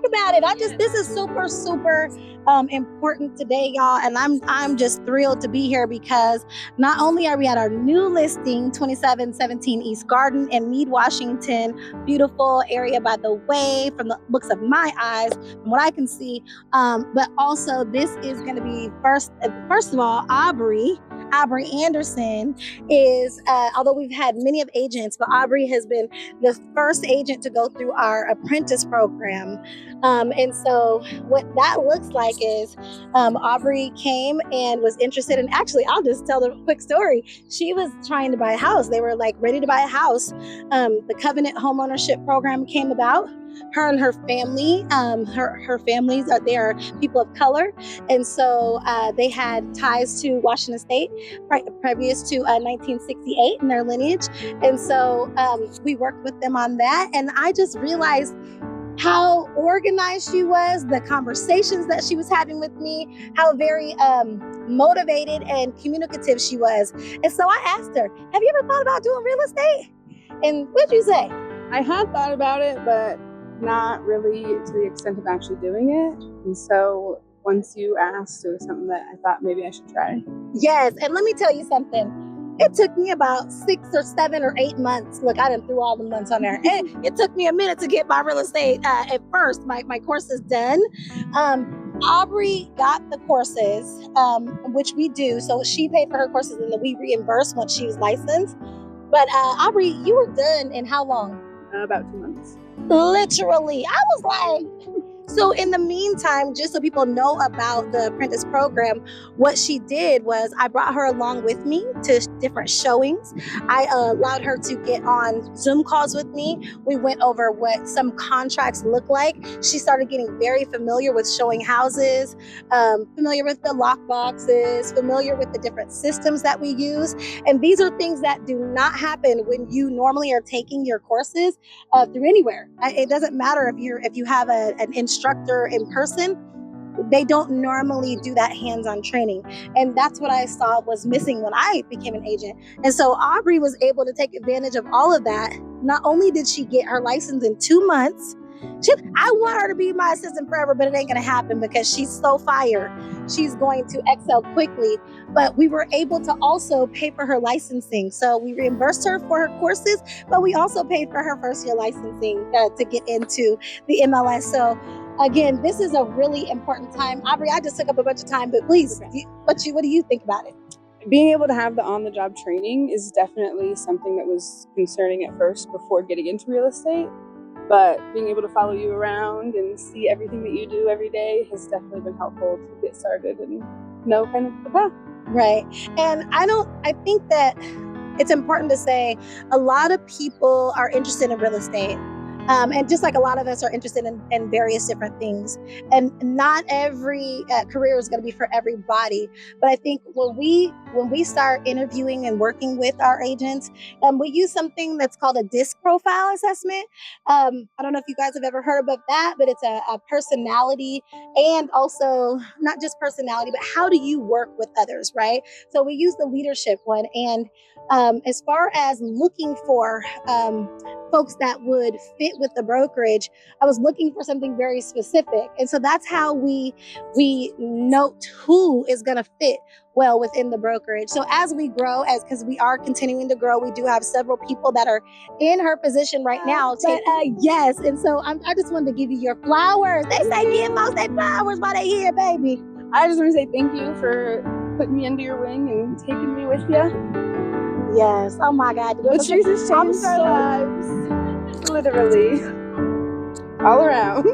about it. This is super, super important today, y'all. And I'm just thrilled to be here because not only are we at our new listing, 2717 East Garden in Meade, Washington, beautiful area by the way, from the looks of my eyes, from what I can see. But also this is going to be first of all, Aubrey Anderson is, although we've had many of agents, but Aubrey has been the first agent to go through our apprentice program. And so what that looks like is Aubrey came and was interested in, actually, I'll just tell the quick story. She was trying to buy a house. They were like ready to buy a house. The Covenant Homeownership Program came about. Her and her family, her families they are people of color, and so they had ties to Washington State previous to 1968 in their lineage, and so we worked with them on that. And I just realized how organized she was, the conversations that she was having with me, how very motivated and communicative she was. And so I asked her, "Have you ever thought about doing real estate?" And what'd you say? I had thought about it, but not really to the extent of actually doing it. And so once you asked, it was something that I thought maybe I should try. Yes, and let me tell you something. It took me about 6 or 7 or 8 months. Look, I didn't throw all the months on there. It took me a minute to get my real estate. At first, my course is done. Aubrey got the courses, which we do. So she paid for her courses and then we reimbursed once she was licensed. But Aubrey, you were done in how long? About 2 months. Literally. I was like, so in the meantime, just so people know about the apprentice program, what she did was I brought her along with me to different showings. I allowed her to get on Zoom calls with me. We went over what some contracts look like. She started getting very familiar with showing houses, familiar with the lock boxes, familiar with the different systems that we use. And these are things that do not happen when you normally are taking your courses through anywhere. It doesn't matter if you have an instructor in person. They don't normally do that hands-on training. And that's what I saw was missing when I became an agent. And so Aubrey was able to take advantage of all of that. Not only did she get her license in 2 months, I want her to be my assistant forever, but it ain't gonna happen because she's so fire. She's going to excel quickly. But we were able to also pay for her licensing. So we reimbursed her for her courses, but we also paid for her first year licensing to get into the MLS. So again, this is a really important time. Aubrey, I just took up a bunch of time, but please, Okay. what do you think about it? Being able to have the on-the-job training is definitely something that was concerning at first before getting into real estate. But being able to follow you around and see everything that you do every day has definitely been helpful to get started and know kind of the path. Right. And I think that it's important to say a lot of people are interested in real estate. And just like a lot of us are interested in various different things. And not every career is going to be for everybody. But I think when we start interviewing and working with our agents, we use something that's called a DISC profile assessment. I don't know if you guys have ever heard about that, but it's a personality and also not just personality, but how do you work with others, right? So we use the leadership one. And as far as looking for folks that would fit with the brokerage, I was looking for something very specific. And so that's how we note who is going to fit well within the brokerage. So as we grow, because we are continuing to grow, we do have several people that are in her position right now. But yes, and so I just wanted to give you your flowers. They say give folks their flowers while they here, baby. I just want to say thank you for putting me under your wing and taking me with you. Yes. Oh my God. Latrice has changed our lives. Literally. All around.